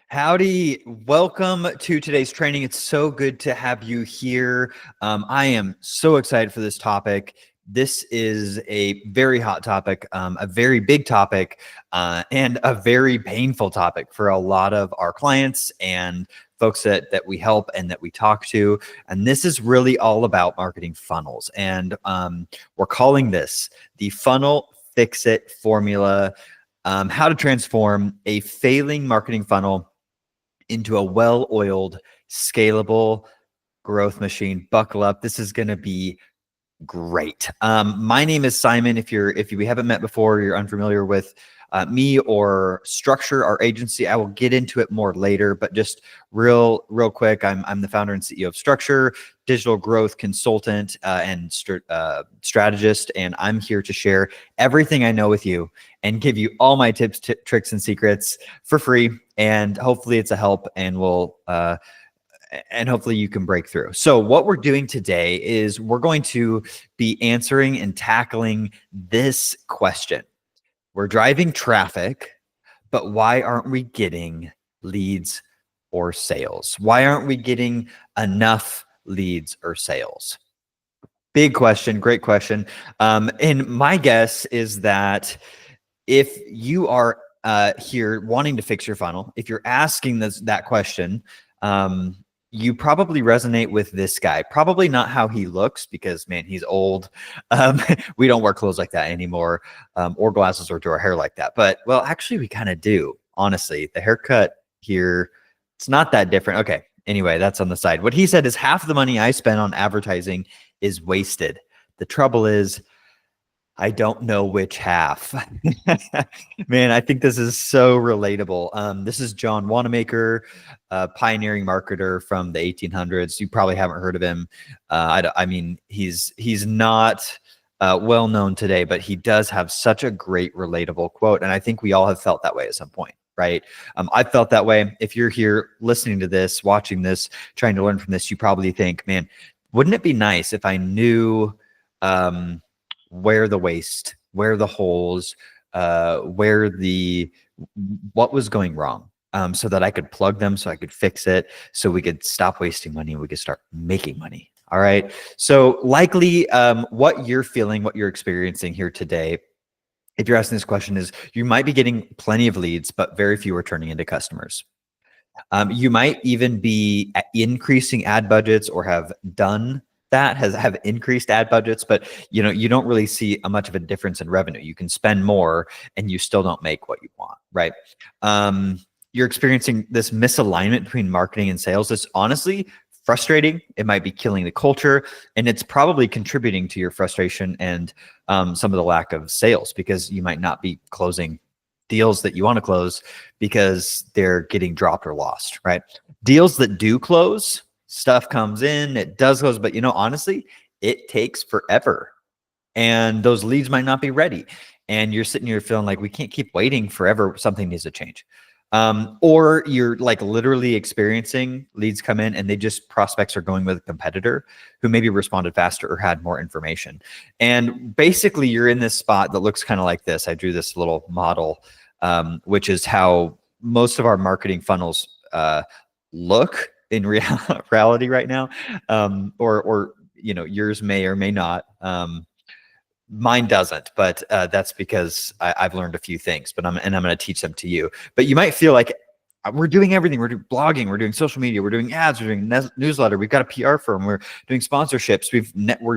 Howdy, welcome to today's training. It's so good to have you here. I am so excited for this topic. This is a very hot topic, a very big topic, and a very painful topic for a lot of our clients and folks that we help and that we talk to. And this is really all about marketing funnels. And we're calling this the Funnel Fix It Formula, how to transform a failing marketing funnel into a well-oiled, scalable growth machine. Buckle up. This is going to be great. My name is Simon. If we haven't met before, you're unfamiliar with me or Structure, our agency, I will get into it more later, but just real quick, I'm the founder and CEO of Structure, digital growth consultant and strategist, and I'm here to share everything I know with you and give you all my tips, tricks, and secrets for free. And hopefully it's a help, and hopefully you can break through. So what we're doing today is we're going to be answering and tackling this question. We're driving traffic, but why aren't we getting leads or sales? Why aren't we getting enough leads or sales? Big question, great question. And my guess is that if you are here wanting to fix your funnel, if you're asking that question, you probably resonate with this guy. Probably not how he looks, because man, he's old. We don't wear clothes like that anymore, or glasses, or do our hair like that. But well, actually we kind of do, honestly. The haircut here, it's not that different. Okay, anyway, that's on the side. What he said is, half the money I spend on advertising is wasted. The trouble is, I don't know which half. Man, I think this is so relatable. This is John Wanamaker, a pioneering marketer from the 1800s. You probably haven't heard of him. I mean, he's not well known today, but he does have such a great relatable quote. And I think we all have felt that way at some point, right? I felt that way. If you're here listening to this, watching this, trying to learn from this, you probably think, man, wouldn't it be nice if I knew where the waste, where the holes, what was going wrong, so that I could plug them, so I could fix it, so we could stop wasting money and we could start making money. All right. So likely what you're feeling, what you're experiencing here today, if you're asking this question, is you might be getting plenty of leads, but very few are turning into customers. You might even be increasing ad budgets, or have done that, have increased ad budgets, but you don't really see much of a difference in revenue. You can spend more and you still don't make what you want, right? You're experiencing this misalignment between marketing and sales. It's honestly frustrating. It might be killing the culture, and it's probably contributing to your frustration and some of the lack of sales, because you might not be closing deals that you want to close because they're getting dropped or lost, right? Deals that do close, stuff comes in, it does close, but honestly, it takes forever, and those leads might not be ready, and you're sitting here feeling like, we can't keep waiting forever, something needs to change. Or you're like literally experiencing leads come in and prospects are going with a competitor who maybe responded faster or had more information. And basically you're in this spot that looks kind of like this. I drew this little model, which is how most of our marketing funnels look in reality right now. Or yours may or may not. Mine doesn't, but that's because I've learned a few things, but I'm going to teach them to you. But you might feel like, we're doing everything. We're doing blogging, we're doing social media, we're doing ads, we're doing newsletter, we've got a PR firm, we're doing sponsorships, we've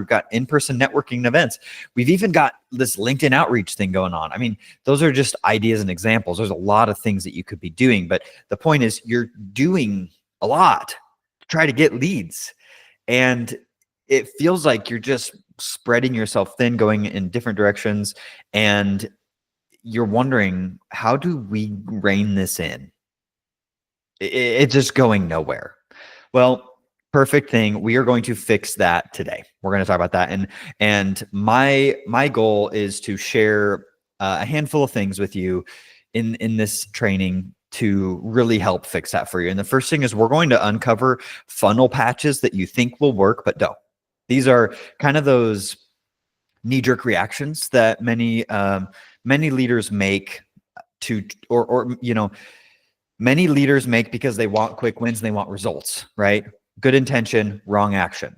got in-person networking events, we've even got this LinkedIn outreach thing going on. I mean, those are just ideas and examples. There's a lot of things that you could be doing, but the point is, you're doing a lot to try to get leads, and it feels like you're just spreading yourself thin, going in different directions, and you're wondering, how do we rein this in? It's just going nowhere. Well, perfect thing. We are going to fix that today. We're going to talk about that, and my goal is to share a handful of things with you in this training to really help fix that for you. And the first thing is, we're going to uncover funnel patches that you think will work but don't. These are kind of those knee-jerk reactions that many leaders make to, or Many leaders make because they want quick wins and they want results, right? Good intention, wrong action.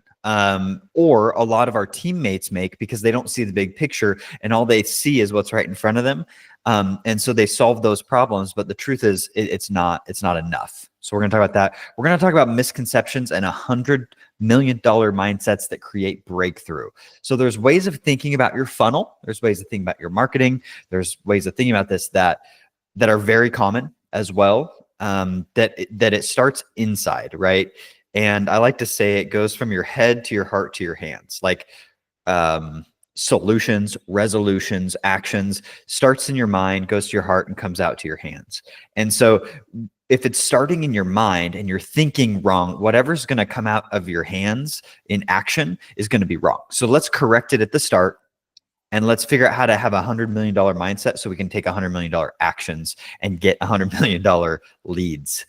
Or a lot of our teammates make because they don't see the big picture and all they see is what's right in front of them. And so they solve those problems, but the truth is it's not enough. So we're going to talk about that. We're going to talk about misconceptions and $100 million mindsets that create breakthrough. So there's ways of thinking about your funnel. There's ways of thinking about your marketing. There's ways of thinking about this that are very common as well. That it starts inside, right? And I like to say it goes from your head to your heart to your hands. Like solutions, resolutions, actions starts in your mind, goes to your heart, and comes out to your hands. And so if it's starting in your mind and you're thinking wrong, whatever's going to come out of your hands in action is going to be wrong. So let's correct it at the start. And let's figure out how to have $100 million mindset so we can take $100 million actions and get $100 million leads.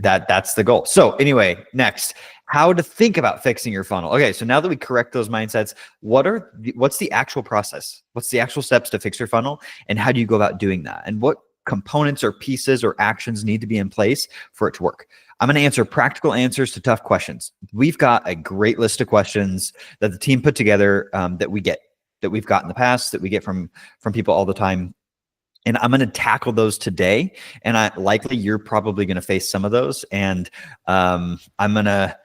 That's the goal. So anyway, next, how to think about fixing your funnel. Okay, so now that we correct those mindsets, what's the actual process? What's the actual steps to fix your funnel, and how do you go about doing that? And what components or pieces or actions need to be in place for it to work? I'm going to answer practical answers to tough questions. We've got a great list of questions that the team put together that we've got in the past, that we get from people all the time. And I'm going to tackle those today. And you're probably going to face some of those. And I'm going to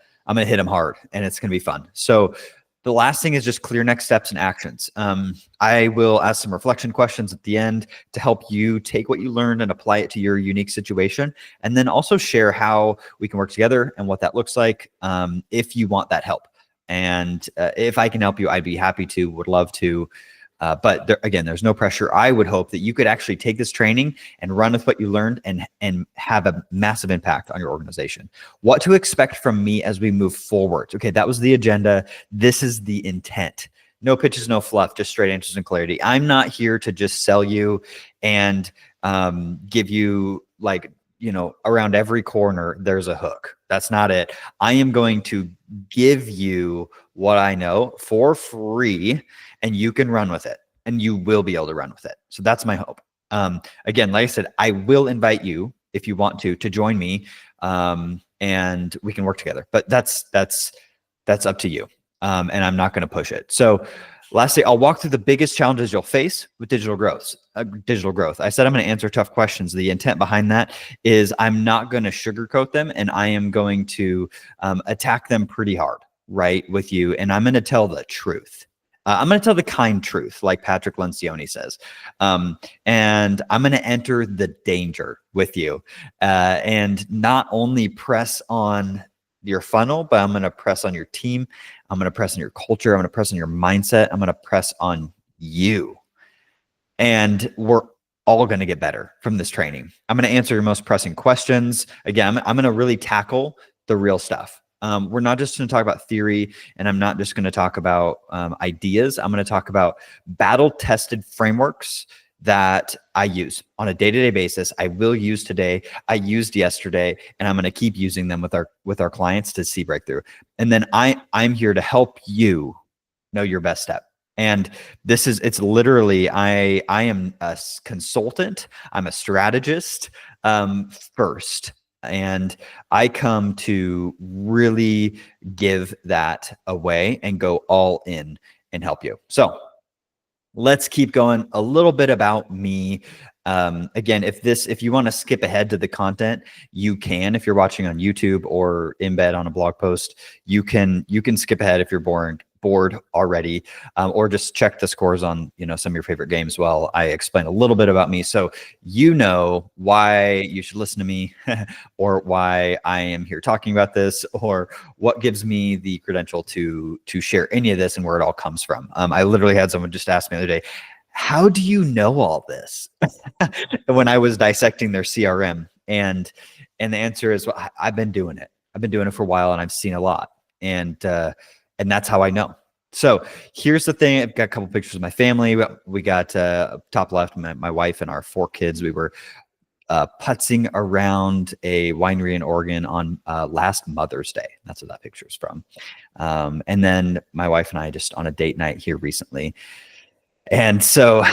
hit them hard, and it's going to be fun. So the last thing is just clear next steps and actions. I will ask some reflection questions at the end to help you take what you learned and apply it to your unique situation. And then also share how we can work together and what that looks like if you want that help. And if I can help you, I'd be happy to, would love to. But there's no pressure. I would hope that you could actually take this training and run with what you learned and have a massive impact on your organization. What to expect from me as we move forward. Okay, that was the agenda. This is the intent. No pitches, no fluff, just straight answers and clarity. I'm not here to just sell you and give you around every corner, there's a hook. That's not it. I am going to give you what I know for free, and you can run with it, and you will be able to run with it. So that's my hope. Again, like I said, I will invite you if you want to join me, and we can work together. But that's up to you. And I'm not going to push it. So lastly, I'll walk through the biggest challenges you'll face with digital growth. I said I'm going to answer tough questions. The intent behind that is I'm not going to sugarcoat them, and I am going to attack them pretty hard, right, with you. And I'm going to tell the truth. I'm going to tell the kind truth, like Patrick Lencioni says. And I'm going to enter the danger with you and not only press on your funnel, but I'm going to press on your team. I'm going to press on your culture. I'm going to press on your mindset. I'm going to press on you. And we're all going to get better from this training. I'm going to answer your most pressing questions. Again, I'm going to really tackle the real stuff. We're not just going to talk about theory, and I'm not just going to talk about ideas. I'm going to talk about battle-tested frameworks that I use on a day-to-day basis. I will use today. I used yesterday, and I'm going to keep using them with our clients to see breakthrough. And then I'm here to help you know your best step. And it's literally, I am a consultant. I'm a strategist first. And I come to really give that away and go all in and help you. So let's keep going. A little bit about me. Again, if you want to skip ahead to the content, you can. If you're watching on YouTube or in bed on a blog post, you can skip ahead if you're bored already, or just check the scores on some of your favorite games while I explain a little bit about me, so you know why you should listen to me, or why I am here talking about this, or what gives me the credential to share any of this and where it all comes from. I literally had someone just ask me the other day, how do you know all this? When I was dissecting their CRM, and the answer is, well, I've been doing it. I've been doing it for a while, and I've seen a lot, and that's how I know. So here's the thing. I've got a couple pictures of my family. We got top left, my wife and our 4 kids. We were putzing around a winery in Oregon on last Mother's Day. That's what that picture is from. And then my wife and I just on a date night here recently. And so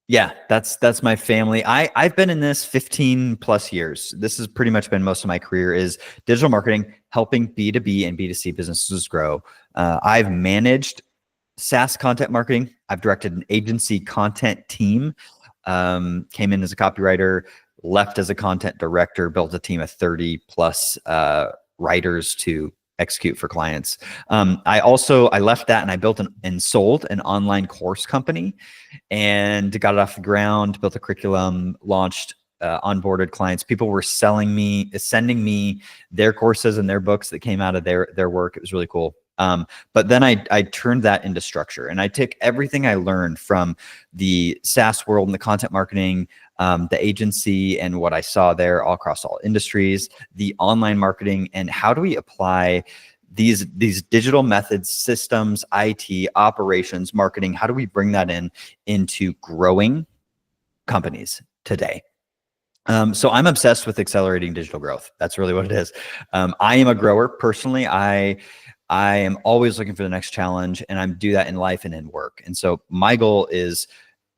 Yeah, that's my family. I've been in this 15 plus years. This has pretty much been most of my career is digital marketing, helping B2B and B2C businesses grow. I've managed SaaS content marketing. I've directed an agency content team, came in as a copywriter, left as a content director, built a team of 30 plus writers to execute for clients. I left that and I built and sold an online course company and got it off the ground, built a curriculum, launched, onboarded clients. People were sending me their courses and their books that came out of their work. It was really cool. But then I turned that into structure, and I took everything I learned from the SaaS world and the content marketing, the agency, and what I saw there all across all industries, the online marketing, and how do we apply these digital methods, systems, IT, operations, marketing, how do we bring that into growing companies today? So I'm obsessed with accelerating digital growth. That's really what it is. I am a grower personally. I am always looking for the next challenge, and I do that in life and in work. And so my goal is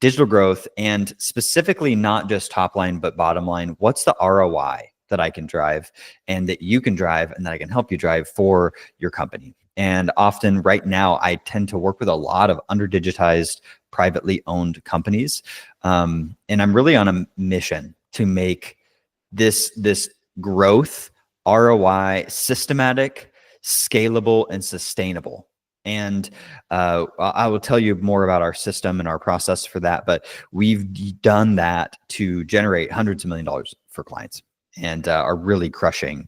digital growth, and specifically not just top line, but bottom line. What's the ROI that I can drive and that you can drive and that I can help you drive for your company? And often right now, I tend to work with a lot of underdigitized, privately owned companies. And I'm really on a mission to make this growth ROI systematic, scalable, and sustainable. And I will tell you more about our system and our process for that, but we've done that to generate hundreds of $1,000,000 for clients, and are really crushing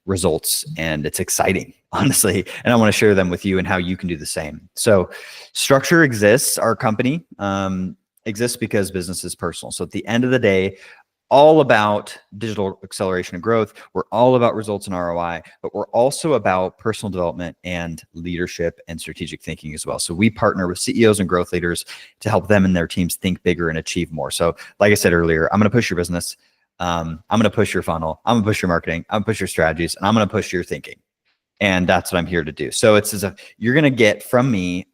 results. And it's exciting, honestly. And I want to share them with you and how you can do the same. So structure exists. Our company exists because business is personal. So at the end of the day, all about digital acceleration and growth. We're all about results and ROI, but we're also about personal development and leadership and strategic thinking as well. So we partner with CEOs and growth leaders to help them and their teams think bigger and achieve more. So like I said earlier, I'm going to push your business. I'm going to push your funnel. I'm going to push your marketing. I'm going to push your strategies, and I'm going to push your thinking. And that's what I'm here to do. So it's as if you're going to get from me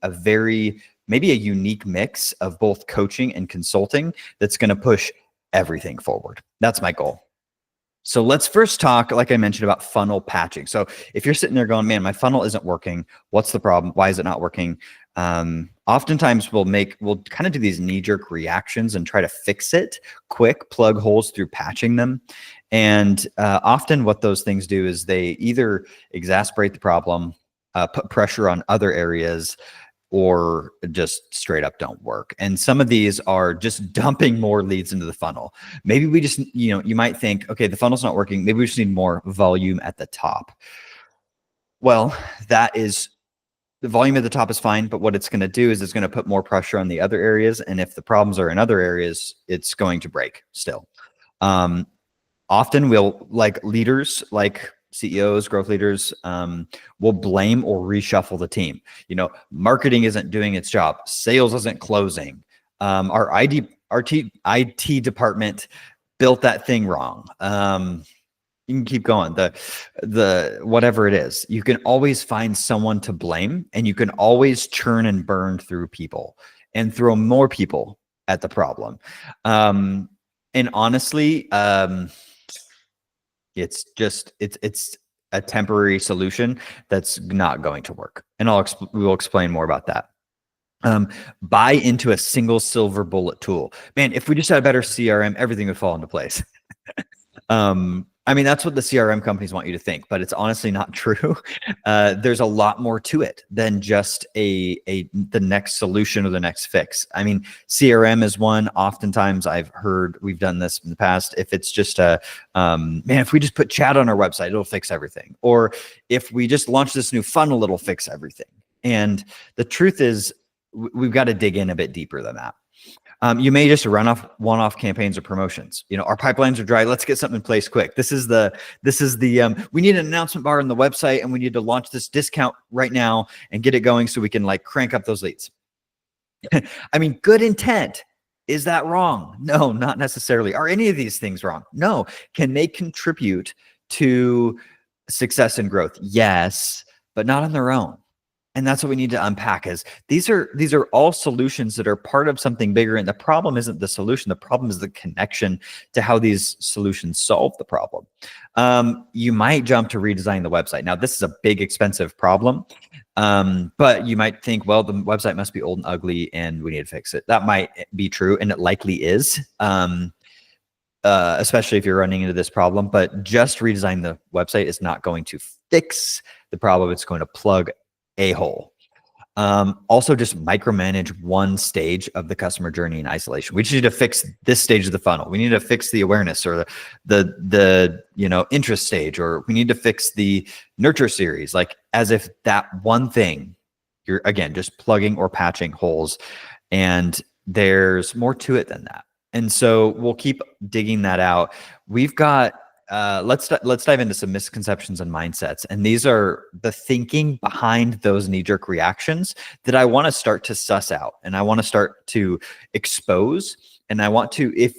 maybe a unique mix of both coaching and consulting that's going to push everything forward. That's my goal. So let's first talk, like I mentioned, about funnel patching. So if you're sitting there going, man, my funnel isn't working. What's the problem? Why is it not working? Oftentimes we'll kind of do these knee-jerk reactions and try to fix it quick, plug holes through patching them. And often what those things do is they either exacerbate the problem, put pressure on other areas, or just straight up don't work. And some of these are just dumping more leads into the funnel. Maybe we just, you might think, okay, the funnel's not working. Maybe we just need more volume at the top. Well, the volume at the top is fine, but what it's going to do is it's going to put more pressure on the other areas. And if the problems are in other areas, it's going to break still. Often we'll, like leaders, like CEOs, growth leaders, will blame or reshuffle the team. Marketing isn't doing its job. Sales isn't closing. Our IT department built that thing wrong. You can keep going. The whatever it is, you can always find someone to blame, and you can always churn and burn through people and throw more people at the problem. And honestly, it's a temporary solution that's not going to work. And we will explain more about that. Buy into a single silver bullet tool. Man, if we just had a better CRM, everything would fall into place. That's what the CRM companies want you to think, but it's honestly not true. There's a lot more to it than just the next solution or the next fix. CRM is one. Oftentimes I've heard, we've done this in the past, if it's just if we just put chat on our website, it'll fix everything. Or if we just launch this new funnel, it'll fix everything. And the truth is, we've got to dig in a bit deeper than that. You may just run off one-off campaigns or promotions. Our pipelines are dry. Let's get something in place quick. This is the we need an announcement bar on the website, and we need to launch this discount right now and get it going so we can crank up those leads. Good intent. Is that wrong? No, not necessarily. Are any of these things wrong? No. Can they contribute to success and growth? Yes, but not on their own. And that's what we need to unpack is these are all solutions that are part of something bigger. And the problem isn't the solution. The problem is the connection to how these solutions solve the problem. You might jump to redesign the website. Now, this is a big, expensive problem. But you might think, well, the website must be old and ugly and we need to fix it. That might be true. And it likely is. Especially if you're running into this problem, but just redesign the website is not going to fix the problem. It's going to plug a hole. Also just micromanage one stage of the customer journey in isolation. We just need to fix this stage of the funnel. We need to fix the awareness or the interest stage, or we need to fix the nurture series, like as if that one thing, you're again, just plugging or patching holes, and there's more to it than that. And so we'll keep digging that out. We've got, let's dive into some misconceptions and mindsets. And these are the thinking behind those knee-jerk reactions that I want to start to suss out, and I want to start to expose. And I want to, if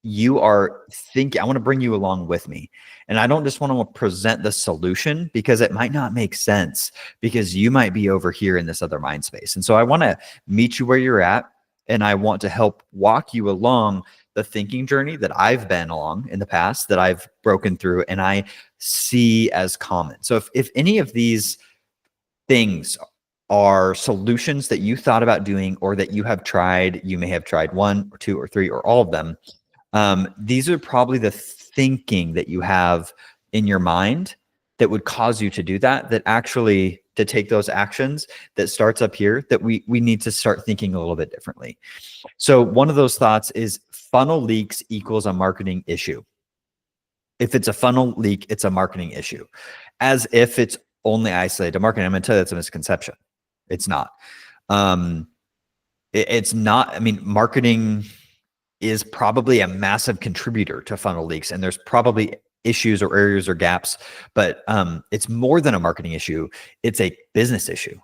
you are thinking, I want to bring you along with me. And I don't just want to present the solution because it might not make sense, because you might be over here in this other mind space. And so I want to meet you where you're at. And I want to help walk you along the thinking journey that I've been along in the past, that I've broken through and I see as common. So if any of these things are solutions that you thought about doing or that you have tried, you may have tried one or two or three or all of them. These are probably the thinking that you have in your mind that would cause you to do that, that actually to take those actions that starts up here, that we need to start thinking a little bit differently. So one of those thoughts is funnel leaks equals a marketing issue. If it's a funnel leak, it's a marketing issue. As if it's only isolated to marketing. I'm going to tell you that's a misconception. It's not. It's not. I mean, marketing is probably a massive contributor to funnel leaks, and there's probably issues or areas or gaps, but it's more than a marketing issue. It's a business issue.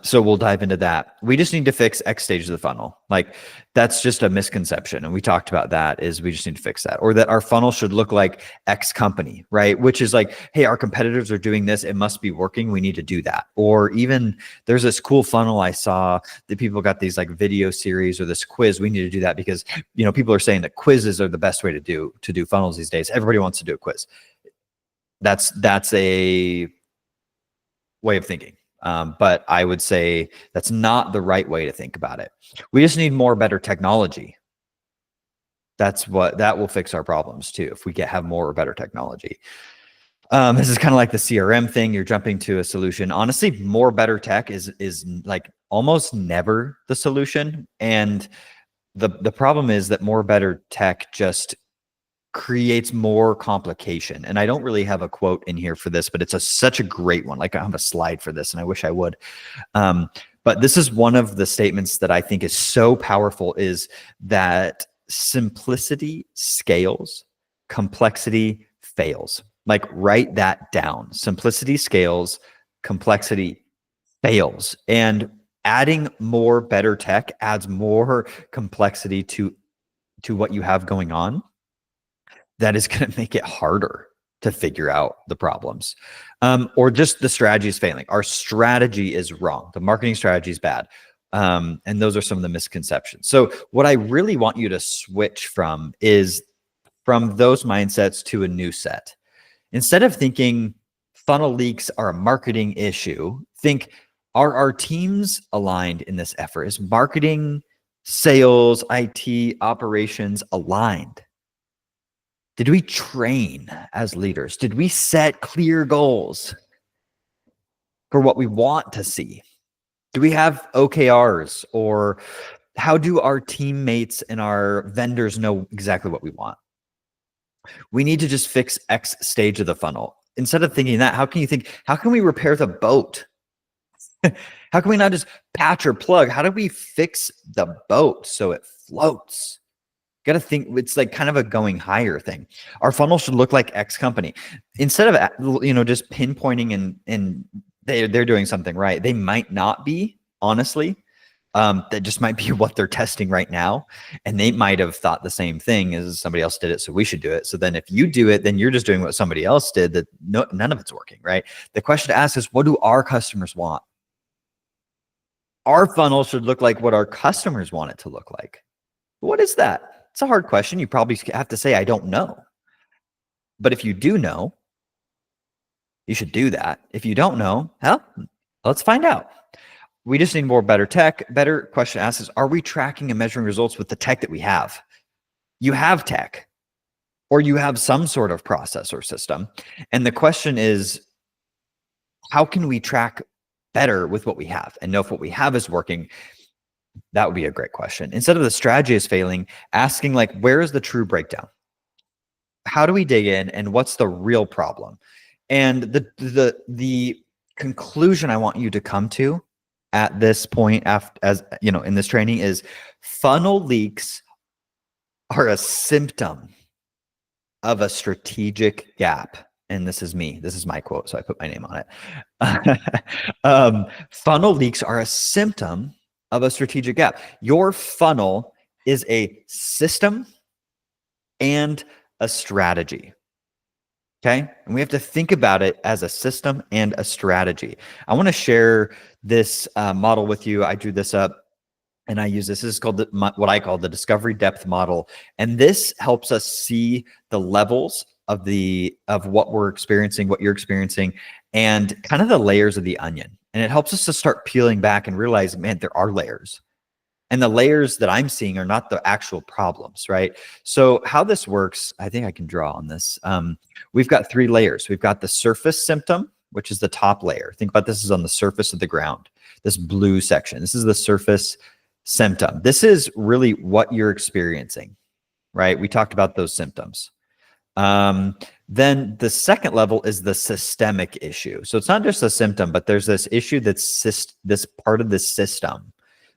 So we'll dive into that. We just need to fix X stage of the funnel. Like that's just a misconception. And we talked about that, is we just need to fix that, or that our funnel should look like X company, right? Which is like, hey, our competitors are doing this. It must be working. We need to do that. Or even there's this cool funnel I saw that people got these like video series or this quiz. We need to do that because, people are saying that quizzes are the best way to do funnels these days. Everybody wants to do a quiz. That's a way of thinking. But I would say that's not the right way to think about it. We just need more better technology. That will fix our problems too, if we have more or better technology. This is kind of like the CRM thing. You're jumping to a solution. Honestly, more better tech is like almost never the solution. And the problem is that more better tech just creates more complication. And I don't really have a quote in here for this, but it's such a great one. Like I have a slide for this and I wish I would. But this is one of the statements that I think is so powerful, is that simplicity scales, complexity fails. Like write that down. Simplicity scales, complexity fails. And adding more better tech adds more complexity to what you have going on. That is going to make it harder to figure out the problems, or just the strategy is failing. Our strategy is wrong. The marketing strategy is bad. And those are some of the misconceptions. So what I really want you to switch from is from those mindsets to a new set. Instead of thinking funnel leaks are a marketing issue, think, are our teams aligned in this effort? Is marketing, sales, IT, operations aligned? Did we train as leaders? Did we set clear goals for what we want to see? Do we have OKRs? Or how do our teammates and our vendors know exactly what we want? We need to just fix X stage of the funnel. Instead of thinking that, how can we repair the boat? How can we not just patch or plug? How do we fix the boat so it floats? Got to think, it's like kind of a going higher thing. Our funnel should look like X company. Instead of, just pinpointing and they're doing something right. They might not be, honestly. That just might be what they're testing right now. And they might have thought the same thing as somebody else did it, so we should do it. So then if you do it, then you're just doing what somebody else did, that none of it's working, right? The question to ask is, what do our customers want? Our funnel should look like what our customers want it to look like. What is that? It's a hard question. You probably have to say, I don't know. But if you do know, you should do that. If you don't know, well, let's find out. We just need more better tech. Better question to ask is, are we tracking and measuring results with the tech that we have? You have tech, or you have some sort of process or system. And the question is, how can we track better with what we have and know if what we have is working? That would be a great question. Instead of the strategy is failing, asking like, where is the true breakdown? How do we dig in, and what's the real problem? And the conclusion I want you to come to at this point, after, as you know, in this training, is funnel leaks are a symptom of a strategic gap. And this is me. This is my quote, so I put my name on it. Funnel leaks are a symptom of a strategic gap. Your funnel is a system and a strategy. Okay. And we have to think about it as a system and a strategy. I want to share this model with you. I drew this up and I use this. This is called what I call the discovery depth model. And this helps us see the levels of what we're experiencing, what you're experiencing, and kind of the layers of the onion. And it helps us to start peeling back and realize, man, there are layers. And the layers that I'm seeing are not the actual problems, right? So how this works, I think I can draw on this. We've got 3 layers. We've got the surface symptom, which is the top layer. Think about this as on the surface of the ground, this blue section. This is the surface symptom. This is really what you're experiencing, right? We talked about those symptoms. Then the second level is the systemic issue. So it's not just a symptom, but there's this issue that's this part of the system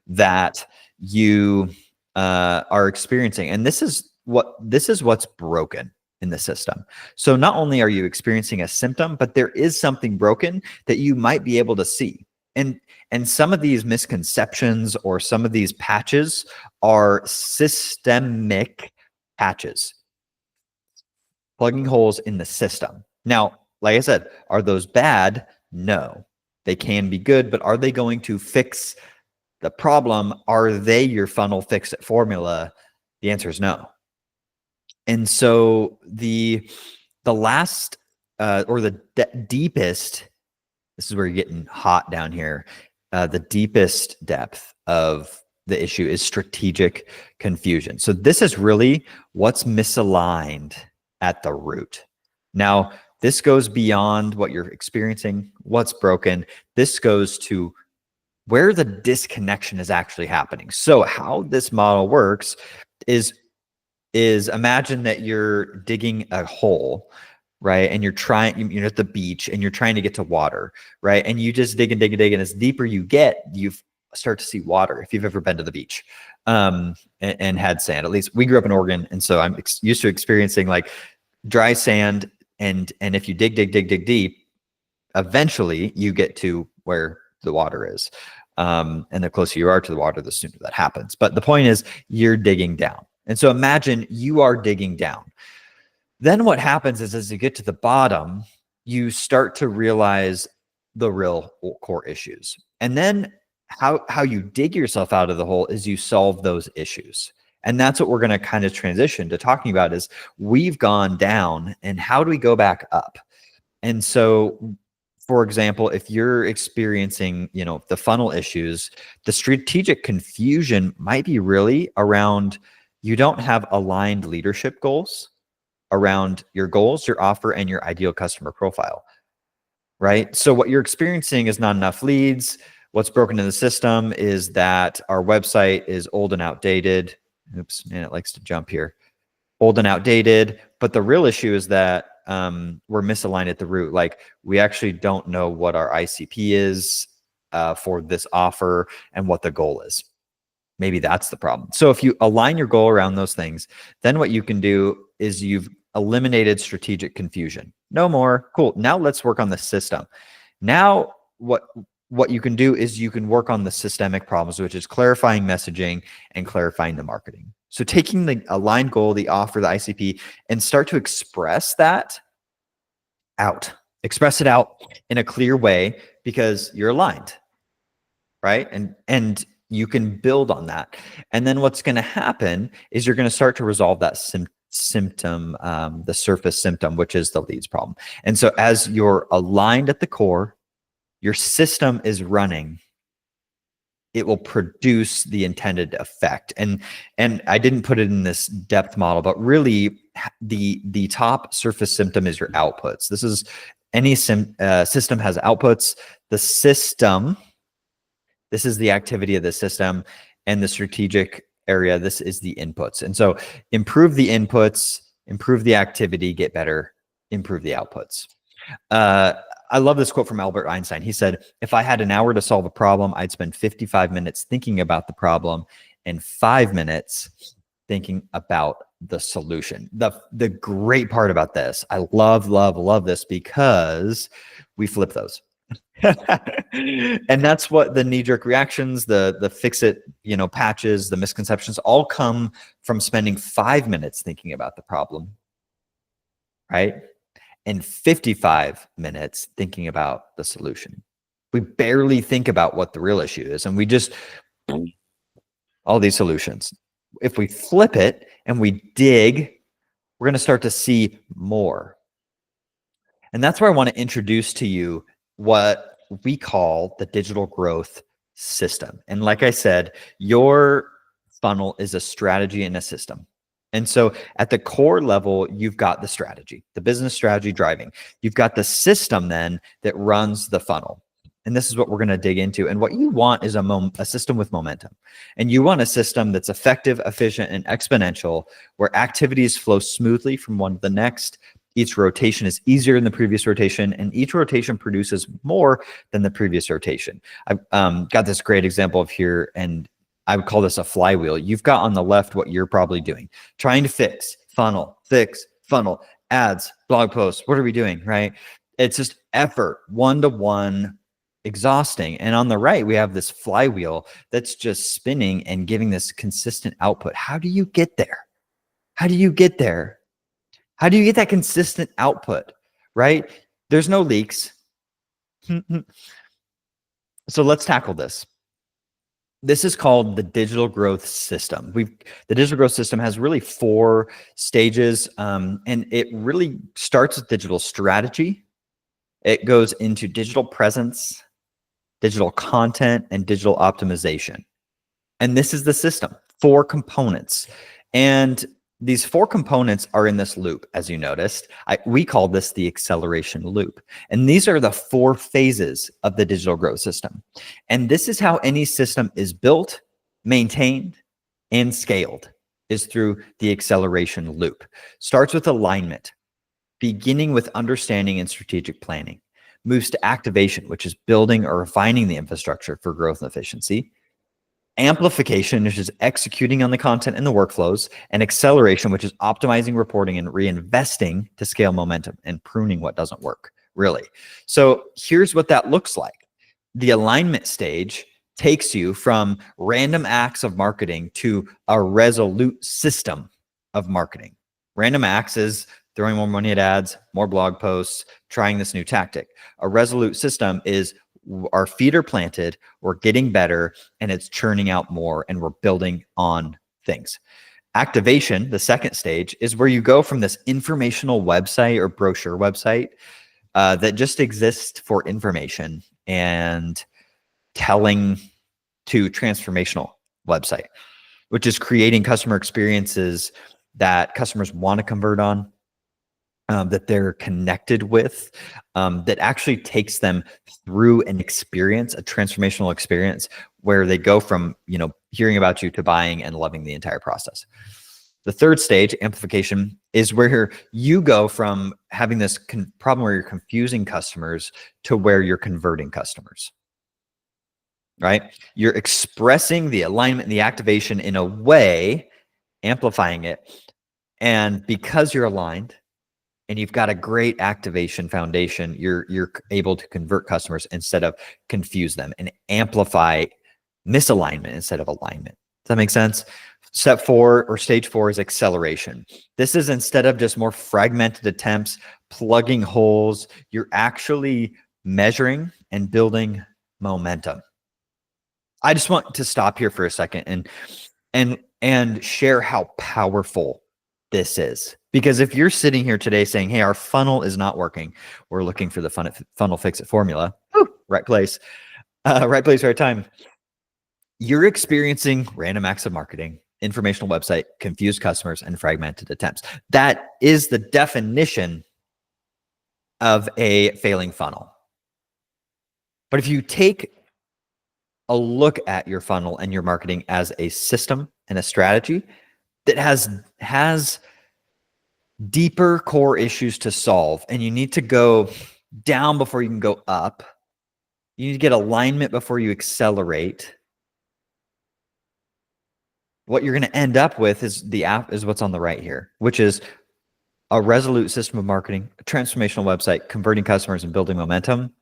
that you are experiencing. And this is what's broken in the system. So not only are you experiencing a symptom, but there is something broken that you might be able to see. And some of these misconceptions or some of these patches are systemic patches, plugging holes in the system. Now, like I said, are those bad? No. They can be good, but are they going to fix the problem? Are they your funnel fix-it formula? The answer is no. And so the last or the deepest, this is where you're getting hot down here, the deepest depth of the issue is strategic confusion. So this is really what's misaligned at the root. Now, this goes beyond what you're experiencing, what's broken. This goes to where the disconnection is actually happening. So how this model works is imagine that you're digging a hole, right? And you're at the beach and you're trying to get to water, right? And you just dig and dig and dig. And as deeper you get, you start to see water, if you've ever been to the beach and had sand. At least we grew up in Oregon. And so I'm used to experiencing like dry sand. And if you dig deep, eventually you get to where the water is. And the closer you are to the water, the sooner that happens. But the point is, you're digging down. And so imagine you are digging down. Then what happens is, as you get to the bottom, you start to realize the real core issues. And then how you dig yourself out of the hole is you solve those issues. And that's what we're going to kind of transition to talking about, is we've gone down and how do we go back up? And so, for example, if you're experiencing, the funnel issues, the strategic confusion might be really around, you don't have aligned leadership goals around your goals, your offer, and your ideal customer profile, right? So what you're experiencing is not enough leads. What's broken in the system is that our website is old and outdated. Oops, man, it likes to jump here. Old and outdated. But the real issue is that we're misaligned at the root. Like, we actually don't know what our ICP is for this offer and what the goal is. Maybe that's the problem. So if you align your goal around those things, then what you can do is you've eliminated strategic confusion. No more. Cool. Now let's work on the system. Now, what what you can do is you can work on the systemic problems, which is clarifying messaging and clarifying the marketing. So taking the aligned goal, the offer, the ICP, and start to express that out. Express it out in a clear way because you're aligned, right? And you can build on that. And then what's going to happen is you're going to start to resolve that symptom, the surface symptom, which is the leads problem. And so as you're aligned at the core, your system is running, it will produce the intended effect. And I didn't put it in this depth model, but really the top surface symptom is your outputs. This is any system has outputs. The system, this is the activity of the system, and the strategic area, this is the inputs. And so improve the inputs, improve the activity, get better, improve the outputs. I love this quote from Albert Einstein. He said, if I had an hour to solve a problem, I'd spend 55 minutes thinking about the problem and 5 minutes thinking about the solution. The great part about this, I love this because we flip those. And that's what the knee-jerk reactions, the fix-it, patches, the misconceptions all come from spending 5 minutes thinking about the problem, right? And 55 minutes thinking about the solution. We barely think about what the real issue is, and we just all these solutions. If we flip it and we dig, we're going to start to see more. And that's where I want to introduce to you what we call the digital growth system. And like I said, your funnel is a strategy and a system. And so at the core level, you've got the strategy, the business strategy driving. You've got the system then that runs the funnel. And this is what we're going to dig into. And what you want is a system with momentum. And you want a system that's effective, efficient, and exponential, where activities flow smoothly from one to the next. Each rotation is easier than the previous rotation, and each rotation produces more than the previous rotation. I've got this great example of here, and I would call this a flywheel. You've got on the left what you're probably doing, trying to fix funnel, ads, blog posts. What are we doing, right? It's just effort, one-to-one, exhausting. And on the right, we have this flywheel that's just spinning and giving this consistent output. How do you get there? How do you get there? How do you get that consistent output, right? There's no leaks. So let's tackle this. This is called the digital growth system. The digital growth system has really 4 stages, and it really starts with digital strategy. It goes into digital presence, digital content, and digital optimization. And this is the system, 4 components. And these 4 components are in this loop, as you noticed. We call this the acceleration loop. And these are the 4 phases of the digital growth system. And this is how any system is built, maintained, and scaled, is through the acceleration loop. Starts with alignment, beginning with understanding and strategic planning. Moves to activation, which is building or refining the infrastructure for growth and efficiency. Amplification, which is executing on the content and the workflows, and acceleration, which is optimizing reporting and reinvesting to scale momentum and pruning what doesn't work, really. So here's what that looks like. The alignment stage takes you from random acts of marketing to a resolute system of marketing. Random acts is throwing more money at ads, more blog posts, trying this new tactic. A resolute system is our feet are planted, we're getting better, and it's churning out more, and we're building on things. Activation, the second stage, is where you go from this informational website or brochure website that just exists for information and telling to transformational website, which is creating customer experiences that customers want to convert on, that they're connected with, that actually takes them through an experience, a transformational experience, where they go from, hearing about you to buying and loving the entire process. The third stage, amplification, is where you go from having this problem where you're confusing customers to where you're converting customers, right? You're expressing the alignment and the activation in a way, amplifying it. And because you're aligned, and you've got a great activation foundation, you're able to convert customers instead of confuse them and amplify misalignment instead of alignment. Does that make sense? Step 4 or stage 4 is acceleration. This is instead of just more fragmented attempts, plugging holes, you're actually measuring and building momentum. I just want to stop here for a second and share how powerful this is. Because if you're sitting here today saying, hey, our funnel is not working, we're looking for the funnel fix-it formula, right place, right time. You're experiencing random acts of marketing, informational website, confused customers, and fragmented attempts. That is the definition of a failing funnel. But if you take a look at your funnel and your marketing as a system and a strategy that has deeper core issues to solve, and you need to go down before you can go up, you need to get alignment before you accelerate. What you're going to end up with is what's on the right here, which is a resolute system of marketing, a transformational website, converting customers and building momentum.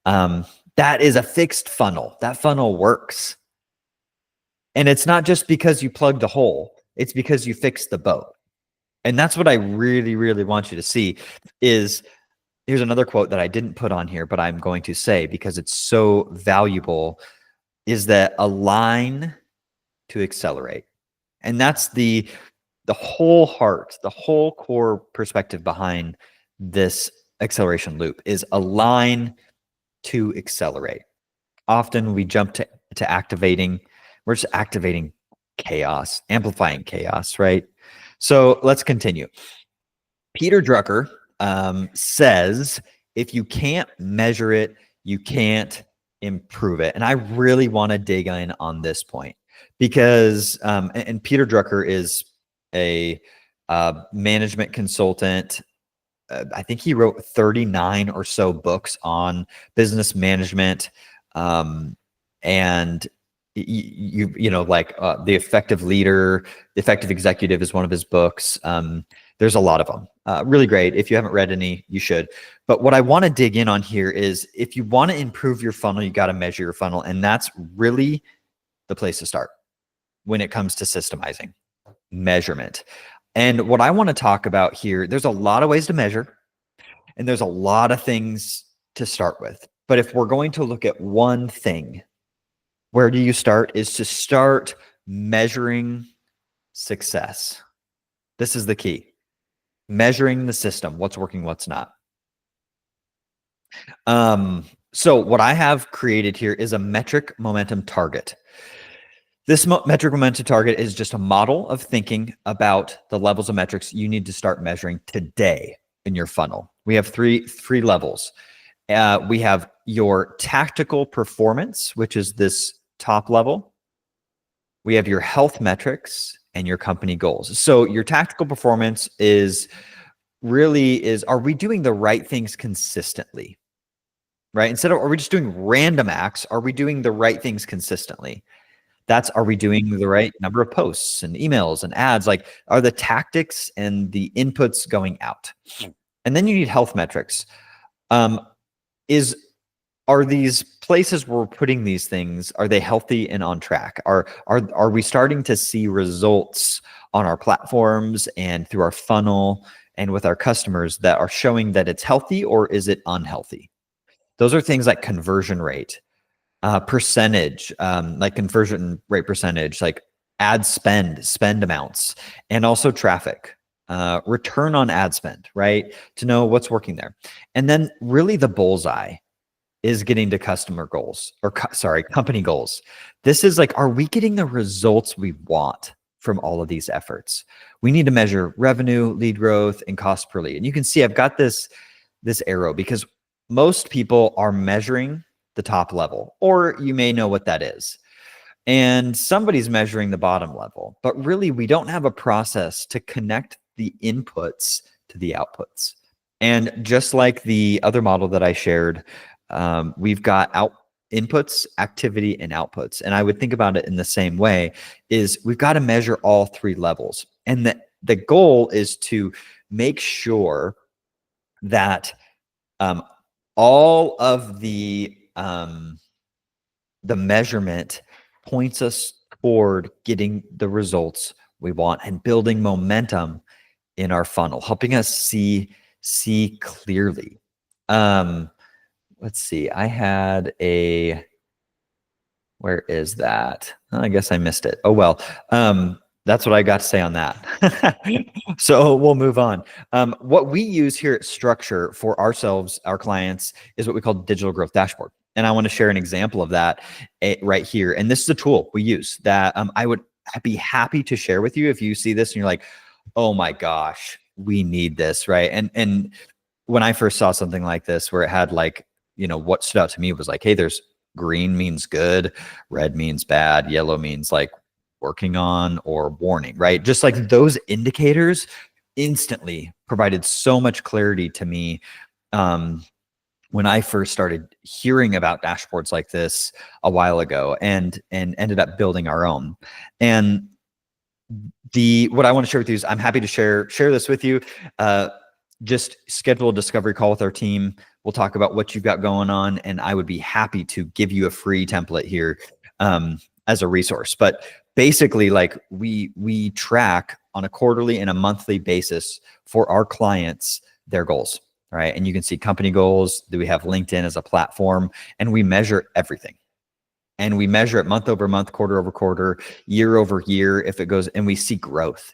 That is a fixed funnel. That funnel works. And it's not just because you plugged a hole, it's because you fixed the boat. And that's what I really, really want you to see is, here's another quote that I didn't put on here, but I'm going to say because it's so valuable, is that align to accelerate. And that's the whole heart, the whole core perspective behind this acceleration loop is align to accelerate. Often we jump to activating. We're just activating chaos, amplifying chaos, right? So let's continue. Peter Drucker says, if you can't measure it, you can't improve it. And I really want to dig in on this point because, and Peter Drucker is a management consultant. I think he wrote 39 or so books on business management. And you know, like The Effective Leader, The Effective Executive is one of his books. There's a lot of them. Really great. If you haven't read any, you should. But what I want to dig in on here is if you want to improve your funnel, you got to measure your funnel. And that's really the place to start when it comes to systemizing measurement. And what I want to talk about here, there's a lot of ways to measure and there's a lot of things to start with. But if we're going to look at one thing, where do you start? Is to start measuring success. This is the key. Measuring the system, what's working, what's not. So what I have created here is a metric momentum target. This metric momentum target is just a model of thinking about the levels of metrics you need to start measuring today in your funnel. We have three levels. We have your tactical performance, which is this top level. We have your health metrics and your company goals. So your tactical performance is, are we doing the right things consistently? Right? Instead of, are we just doing random acts? Are we doing the right things consistently? Are we doing the right number of posts and emails and ads? Like, are the tactics and the inputs going out? And then you need health metrics. Are these places where we're putting these things, are they healthy and on track? Are we starting to see results on our platforms and through our funnel and with our customers that are showing that it's healthy, or is it unhealthy? Those are things like conversion rate, percentage, like conversion rate percentage, like ad spend amounts, and also traffic, return on ad spend, right? To know what's working there. And then really the bullseye is getting to customer goals, or company goals. This is like, are we getting the results we want from all of these efforts? We need to measure revenue, lead growth, and cost per lead. And you can see I've got this arrow because most people are measuring the top level, or you may know what that is. And somebody's measuring the bottom level, but really we don't have a process to connect the inputs to the outputs. And just like the other model that I shared, we've got inputs, activity, and outputs. And I would think about it in the same way, is we've got to measure all three levels. And the goal is to make sure that all of the measurement points us toward getting the results we want and building momentum in our funnel, helping us see clearly. Let's see. I had a, where is that? I guess I missed it. Oh, well, that's what I got to say on that. So we'll move on. What we use here at Structure for ourselves, our clients, is what we call digital growth dashboard. And I want to share an example of that right here. And this is a tool we use that I would be happy to share with you if you see this and you're like, oh my gosh, we need this, right? And when I first saw something like this, where it had like, what stood out to me was like, hey, there's green means good, red means bad, yellow means like working on or warning, right? Just like those indicators instantly provided so much clarity to me when I first started hearing about dashboards like this a while ago, and ended up building our own. And what I want to share with you is I'm happy to share this with you. Just schedule a discovery call with our team. We'll talk about what you've got going on, and I would be happy to give you a free template here as a resource. But basically, like we track on a quarterly and a monthly basis for our clients their goals, right? And you can see company goals. Do we have LinkedIn as a platform? And we measure everything. And we measure it month over month, quarter over quarter, year over year, if it goes, and we see growth.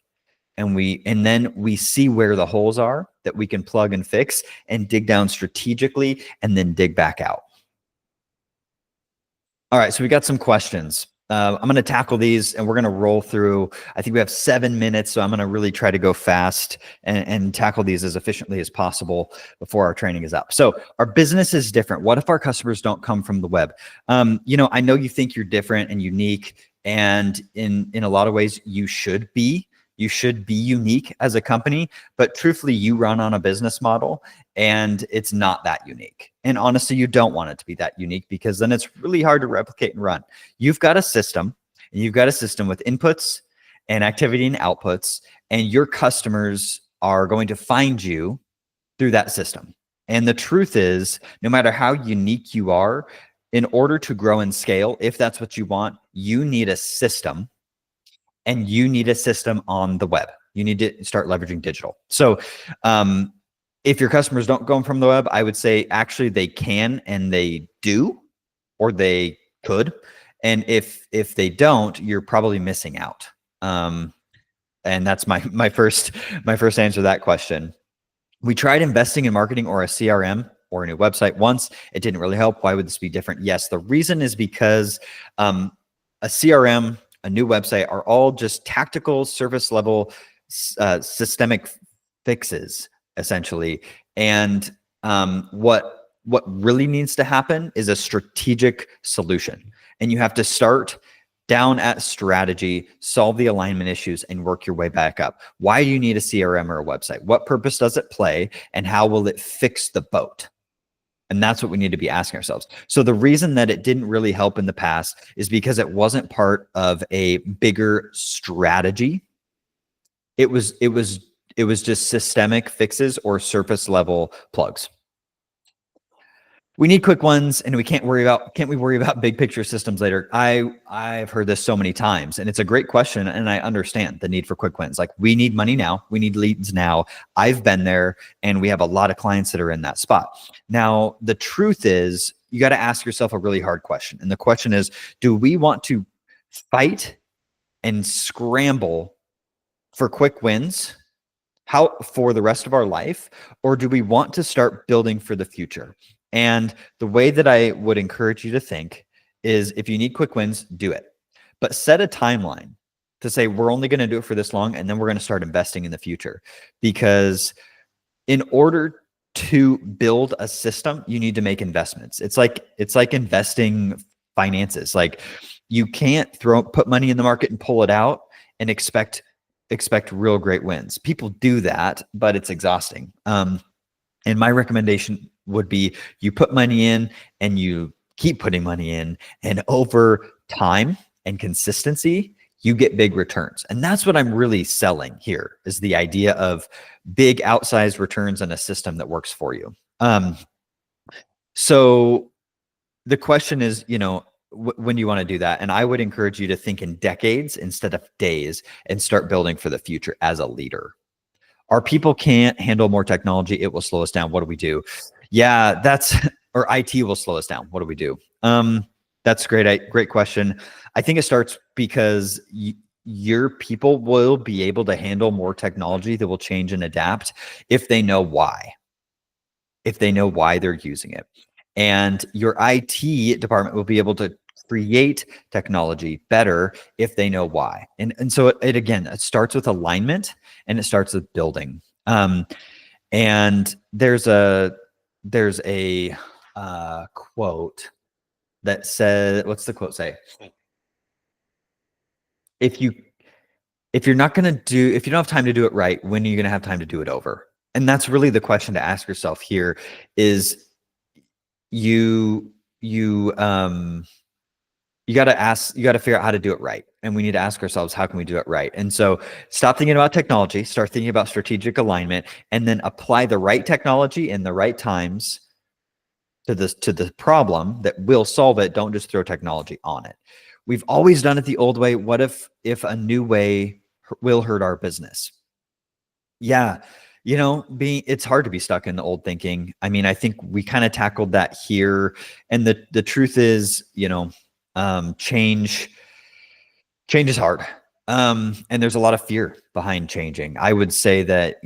And then we see where the holes are that we can plug and fix and dig down strategically and then dig back out. All right, so we got some questions. I'm going to tackle these and we're going to roll through. I think we have 7 minutes, so I'm going to really try to go fast and tackle these as efficiently as possible before our training is up. So our business is different. What if our customers don't come from the web? I know you think you're different and unique, and in a lot of ways you should be. You should be unique as a company, but truthfully, you run on a business model and it's not that unique. And honestly, you don't want it to be that unique, because then it's really hard to replicate and run. You've got a system, and you've got a system with inputs and activity and outputs, and your customers are going to find you through that system. And the truth is, no matter how unique you are, in order to grow and scale, if that's what you want, you need a system. And you need a system on the web. You need to start leveraging digital. So if your customers don't go from the web, I would say actually they can and they do, or they could. And if they don't, you're probably missing out. And that's my first answer to that question. We tried investing in marketing or a CRM or a new website once. It didn't really help. Why would this be different? Yes, the reason is because a CRM, a new website, are all just tactical service level systemic fixes, essentially. And what really needs to happen is a strategic solution. And you have to start down at strategy, solve the alignment issues, and work your way back up. Why do you need a CRM or a website? What purpose does it play? And how will it fix the boat? And that's what we need to be asking ourselves. So the reason that it didn't really help in the past is because it wasn't part of a bigger strategy. It was just systemic fixes or surface level plugs. We need quick ones, and can't we worry about big picture systems later? I've heard this so many times, and it's a great question, and I understand the need for quick wins. Like, we need money now, we need leads now. I've been there, and we have a lot of clients that are in that spot. Now, the truth is, you got to ask yourself a really hard question. And the question is, do we want to fight and scramble for quick wins for the rest of our life, or do we want to start building for the future? And the way that I would encourage you to think is, if you need quick wins, do it. But set a timeline to say, we're only going to do it for this long, and then we're going to start investing in the future. Because in order to build a system, you need to make investments. It's like investing finances. Like, you can't put money in the market and pull it out and expect real great wins. People do that, but it's exhausting. And my recommendation would be, you put money in and you keep putting money in, and over time and consistency, you get big returns. And that's what I'm really selling here, is the idea of big outsized returns in a system that works for you. So the question is, when do you want to do that? And I would encourage you to think in decades instead of days and start building for the future as a leader. Our people can't handle more technology. It will slow us down. What do we do? Yeah, or IT will slow us down. What do we do? That's great. Great question. I think it starts because your people will be able to handle more technology that will change and adapt if they know why. If they know why they're using it. And your IT department will be able to create technology better if they know why. And so it starts with alignment, and it starts with building. And there's a quote that says, what's the quote say? If you don't have time to do it right, when are you going to have time to do it over? And that's really the question to ask yourself here is you got to figure out how to do it right. And we need to ask ourselves, how can we do it right? And so stop thinking about technology, start thinking about strategic alignment, and then apply the right technology in the right times to the problem that will solve it. Don't just throw technology on it. We've always done it the old way. What if a new way will hurt our business? Yeah. It's hard to be stuck in the old thinking. I mean, I think we kind of tackled that here. And the truth is, change is hard. And there's a lot of fear behind changing. I would say that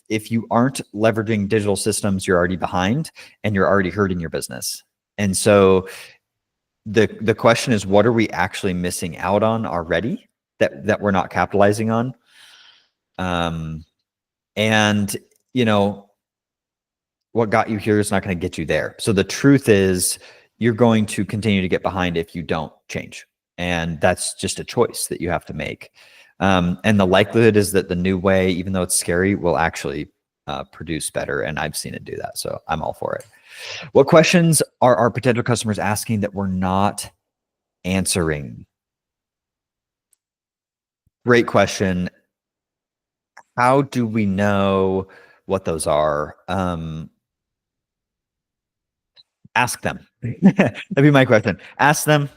if you aren't leveraging digital systems, you're already behind and you're already hurting your business. And so the question is, what are we actually missing out on already that we're not capitalizing on? And what got you here is not going to get you there. So the truth is, you're going to continue to get behind if you don't change. And that's just a choice that you have to make. And the likelihood is that the new way, even though it's scary, will actually produce better. And I've seen it do that. So I'm all for it. What questions are our potential customers asking that we're not answering? Great question. How do we know what those are? Ask them. That'd be my question. Ask them,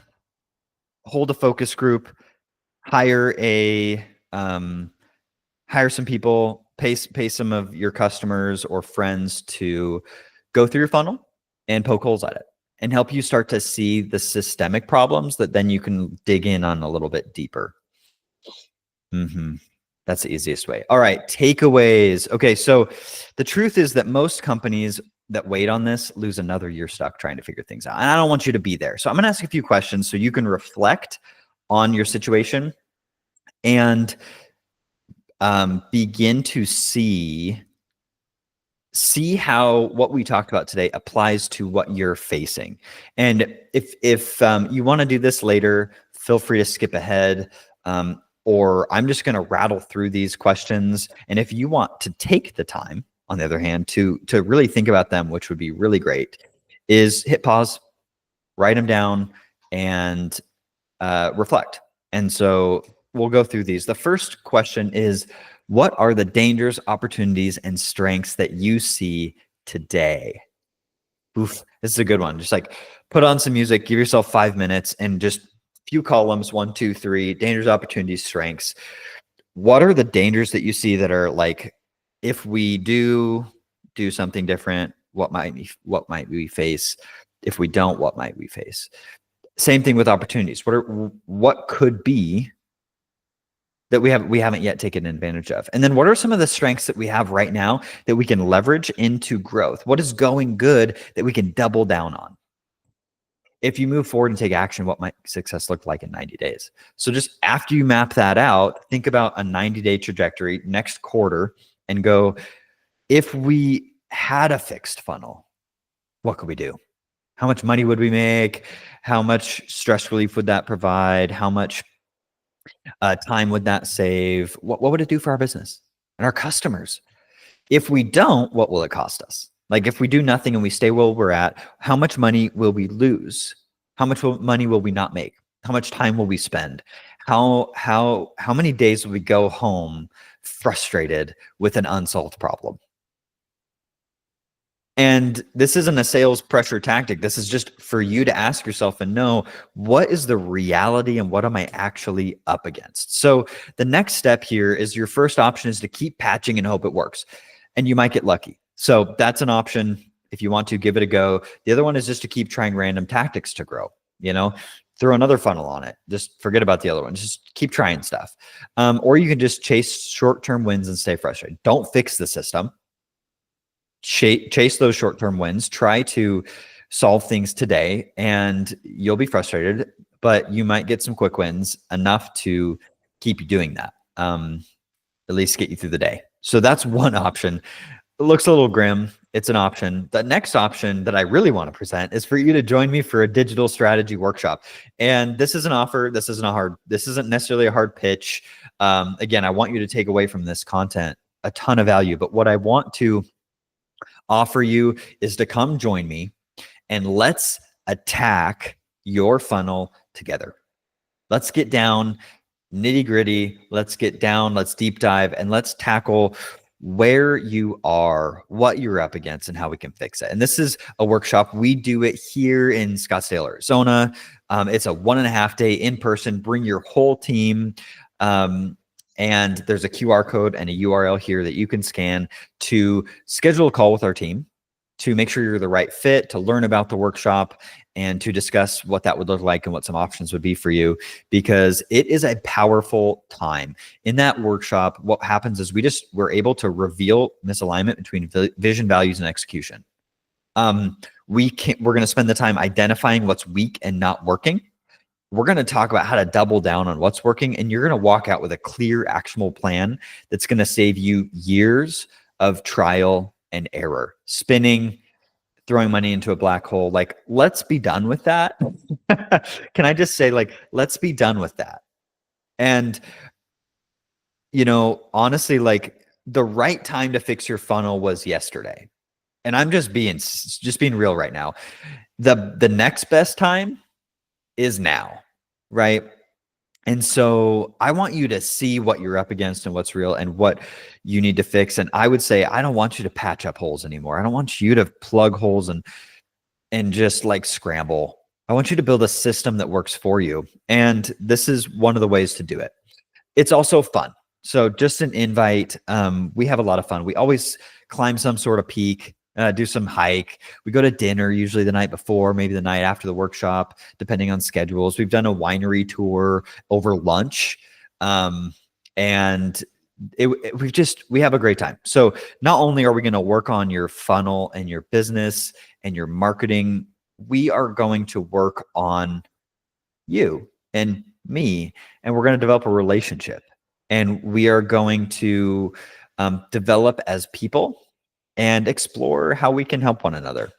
hold a focus group, hire some people, pay some of your customers or friends to go through your funnel and poke holes at it and help you start to see the systemic problems that then you can dig in on a little bit deeper. That's the easiest way. All right, takeaways. Okay, so the truth is that most companies that wait on this lose another year stuck trying to figure things out. And I don't want you to be there. So I'm going to ask a few questions so you can reflect on your situation and begin to see how what we talked about today applies to what you're facing. And if you want to do this later, feel free to skip ahead. Or I'm just going to rattle through these questions. And if you want to take the time, on the other hand, to really think about them, which would be really great, is hit pause, write them down, and reflect. And so we'll go through these. The first question is, what are the dangers, opportunities, and strengths that you see today? Oof, this is a good one. Just like put on some music, give yourself 5 minutes, and just few columns, 1, 2, 3, dangers, opportunities, strengths. What are the dangers that you see that are like, if we do something different, what might we face? If we don't, what might we face? Same thing with opportunities. What could be that we haven't yet taken advantage of? And then what are some of the strengths that we have right now that we can leverage into growth? What is going good that we can double down on? If you move forward and take action, what might success look like in 90 days? So just after you map that out, think about a 90-day trajectory next quarter and go, if we had a fixed funnel, what could we do? How much money would we make? How much stress relief would that provide? How much time would that save? What would it do for our business and our customers? If we don't, what will it cost us? Like if we do nothing and we stay where we're at, how much money will we lose? How much money will we not make? How much time will we spend? How many days will we go home frustrated with an unsolved problem? And this isn't a sales pressure tactic. This is just for you to ask yourself and know, what is the reality and what am I actually up against? So the next step here is, your first option is to keep patching and hope it works. And you might get lucky. So that's an option. If you want to, give it a go. The other one is just to keep trying random tactics to grow, throw another funnel on it. Just forget about the other one. Just keep trying stuff. Or you can just chase short-term wins and stay frustrated. Don't fix the system. Chase those short-term wins. Try to solve things today, and you'll be frustrated, but you might get some quick wins enough to keep you doing that. At least get you through the day. So that's one option. It looks a little grim. It's an option. The next option that I really want to present is for you to join me for a digital strategy workshop. And this is an offer. This isn't necessarily a hard pitch. Again, I want you to take away from this content a ton of value, but what I want to offer you is to come join me and let's attack your funnel together. Let's get down nitty gritty. Let's get down, let's deep dive, and let's tackle where you are, what you're up against, and how we can fix it. And this is a workshop. We do it here in Scottsdale, Arizona. It's a 1.5 day in person. Bring your whole team. And there's a QR code and a URL here that you can scan to schedule a call with our team, to make sure you're the right fit, to learn about the workshop, and to discuss what that would look like and what some options would be for you, because it is a powerful time. In that workshop, what happens is we're able to reveal misalignment between vision, values, and execution. We're going to spend the time identifying what's weak and not working. We're going to talk about how to double down on what's working, and you're going to walk out with a clear, actionable plan that's going to save you years of trial and error, spinning, throwing money into a black hole. Like, let's be done with that. Can I just say, let's be done with that? And, honestly, the right time to fix your funnel was yesterday. And I'm just being real right now. The next best time is now, right? And so I want you to see what you're up against and what's real and what you need to fix. And I would say, I don't want you to patch up holes anymore. I don't want you to plug holes and just scramble. I want you to build a system that works for you. And this is one of the ways to do it. It's also fun. So just an invite. We have a lot of fun. We always climb some sort of peak, do some hike. We go to dinner usually the night before, maybe the night after the workshop, depending on schedules. We've done a winery tour over lunch. And we have a great time. So not only are we going to work on your funnel and your business and your marketing, we are going to work on you and me, and we're going to develop a relationship, and we are going to develop as people and explore how we can help one another.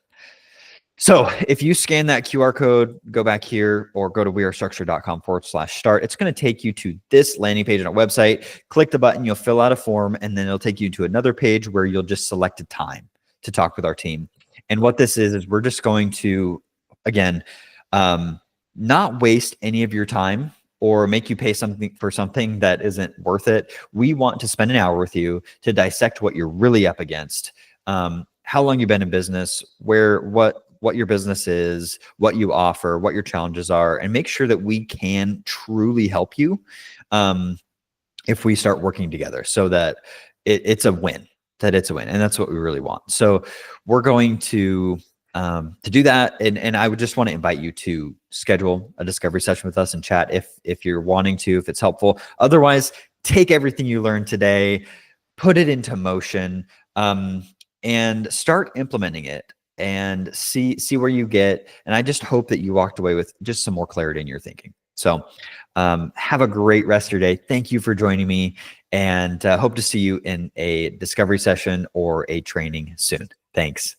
So if you scan that QR code, go back here or go to wearestructure.com/start. It's going to take you to this landing page on our website. Click the button, you'll fill out a form, and then it'll take you to another page where you'll just select a time to talk with our team. And what this is we're just going to, again, not waste any of your time or make you pay something for something that isn't worth it. We want to spend an hour with you to dissect what you're really up against. How long you've been in business, what your business is, what you offer, what your challenges are, and make sure that we can truly help you if we start working together, so that it's a win, and that's what we really want. So we're going to do that, and I would just want to invite you to schedule a discovery session with us and chat if you're wanting to, if it's helpful. Otherwise, take everything you learned today, put it into motion, and start implementing it and see where you get. And I just hope that you walked away with just some more clarity in your thinking. So have a great rest of your day. Thank you for joining me, and hope to see you in a discovery session or a training soon. Thanks.